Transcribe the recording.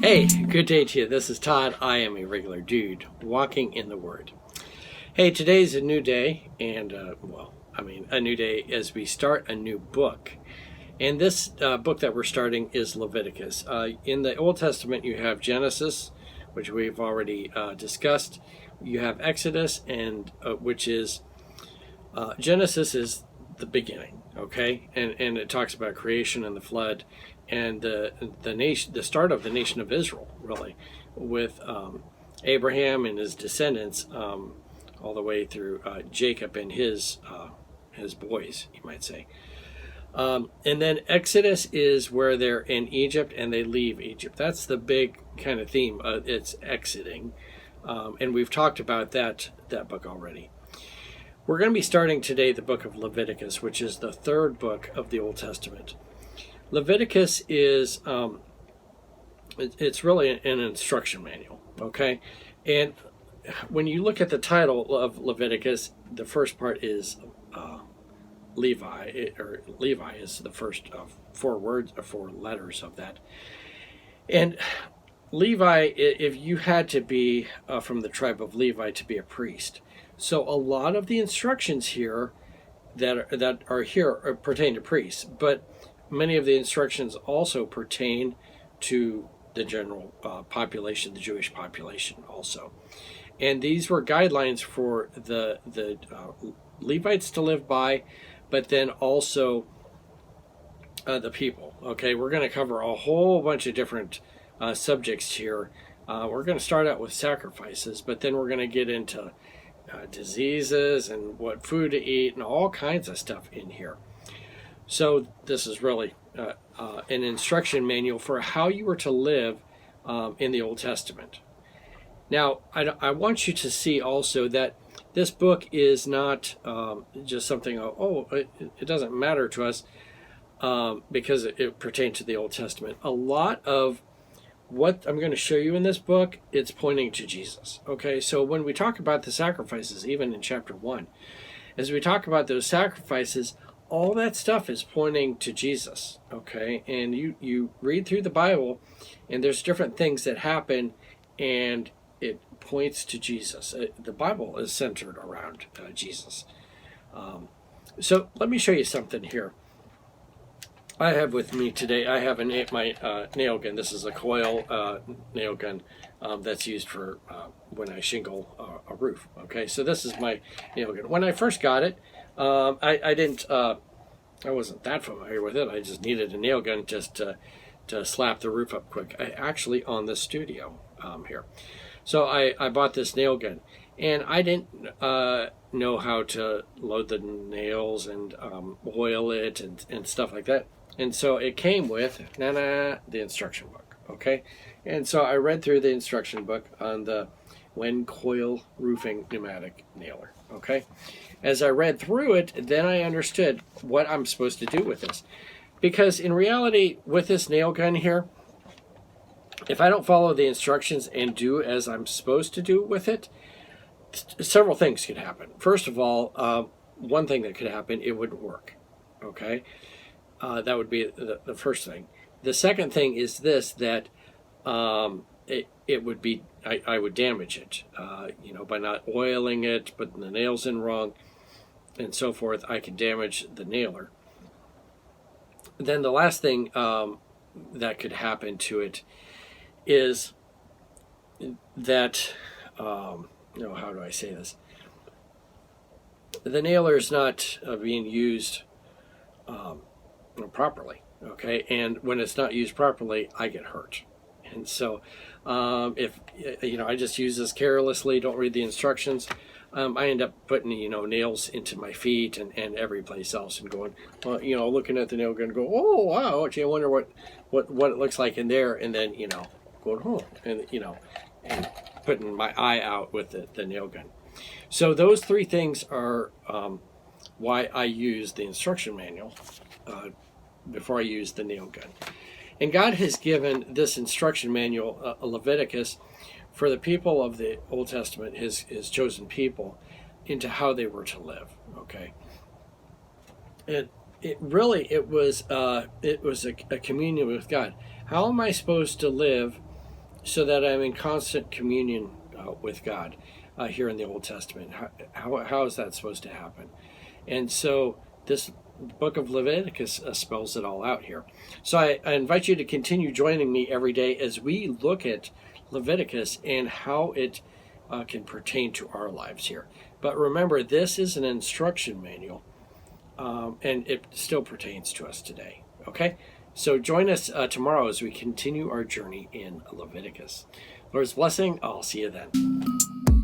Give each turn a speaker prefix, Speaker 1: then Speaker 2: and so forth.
Speaker 1: Hey, good day to you. This is Todd. I am a regular dude walking in the Word. Hey, today's a new day, and a new day as we start a new book. And this book that we're starting is Leviticus. In the Old Testament, you have Genesis, which we've already discussed. You have Exodus, and which is Genesis is the beginning, okay, and it talks about creation and the flood, and the nation, the start of the nation of Israel, really, with Abraham and his descendants, all the way through Jacob and his boys, you might say. And then Exodus is where they're in Egypt and they leave Egypt. That's the big kind of theme. It's exiting, and we've talked about that book already. We're going to be starting today the book of Leviticus, which is the third book of the Old Testament. Leviticus is it's really an instruction manual, okay? And when you look at the title of Leviticus, the first part is Levi, or Levi is the first of four letters of that. And Levi, if you had to be from the tribe of Levi to be a priest. So a lot of the instructions here that are here pertain to priests, but many of the instructions also pertain to the general population, the Jewish population also. And these were guidelines for the Levites to live by, but then also the people. Okay, we're going to cover a whole bunch of different subjects here. We're going to start out with sacrifices, but then we're going to get into diseases and what food to eat and all kinds of stuff in here. So this is really an instruction manual for how you were to live in the Old Testament. Now, I want you to see also that this book is not just something, it doesn't matter to us because it pertains to the Old Testament. A lot of what I'm going to show you in this book, it's pointing to Jesus. Okay, so when we talk about the sacrifices, even in chapter 1, as we talk about those sacrifices, all that stuff is pointing to Jesus. Okay, and you read through the Bible, and there's different things that happen, and it points to Jesus. The Bible is centered around Jesus. So let me show you something here. I have with me today, I have my nail gun. This is a coil nail gun that's used for when I shingle a roof. Okay, so this is my nail gun. When I first got it, I wasn't that familiar with it. I just needed a nail gun just to slap the roof up quick. Actually on the studio here. So I bought this nail gun, and I didn't know how to load the nails and oil it and stuff like that. And so it came with the instruction book, okay? And so I read through the instruction book on the Wen coil roofing pneumatic nailer, okay? As I read through it, then I understood what I'm supposed to do with this. Because in reality, with this nail gun here, if I don't follow the instructions and do as I'm supposed to do with it, several things could happen. First of all, one thing that could happen, it wouldn't work, okay? That would be the first thing. The second thing is this, that it would be, I would damage it, by not oiling it, putting the nails in wrong, and so forth. I could damage the nailer. Then the last thing that could happen to it is that, how do I say this? The nailer is not being used properly, okay? And when it's not used properly, I get hurt. And so if I just use this carelessly, don't read the instructions, I end up putting nails into my feet and every place else, and going looking at the nail gun, go, oh wow, I wonder what it looks like in there, and then going home and and putting my eye out with the nail gun. So those three things are why I use the instruction manual before I use the nail gun. And God has given this instruction manual, Leviticus, for the people of the Old Testament, his chosen people, into how they were to live. Okay, and it was a communion with God. How am I supposed to live so that I'm in constant communion with God here in the Old Testament. How is that supposed to happen? And so this book of Leviticus spells it all out here. So I invite you to continue joining me every day as we look at Leviticus and how it can pertain to our lives here. But remember, this is an instruction manual, and it still pertains to us today. Okay? So join us tomorrow as we continue our journey in Leviticus. Lord's blessing. I'll see you then.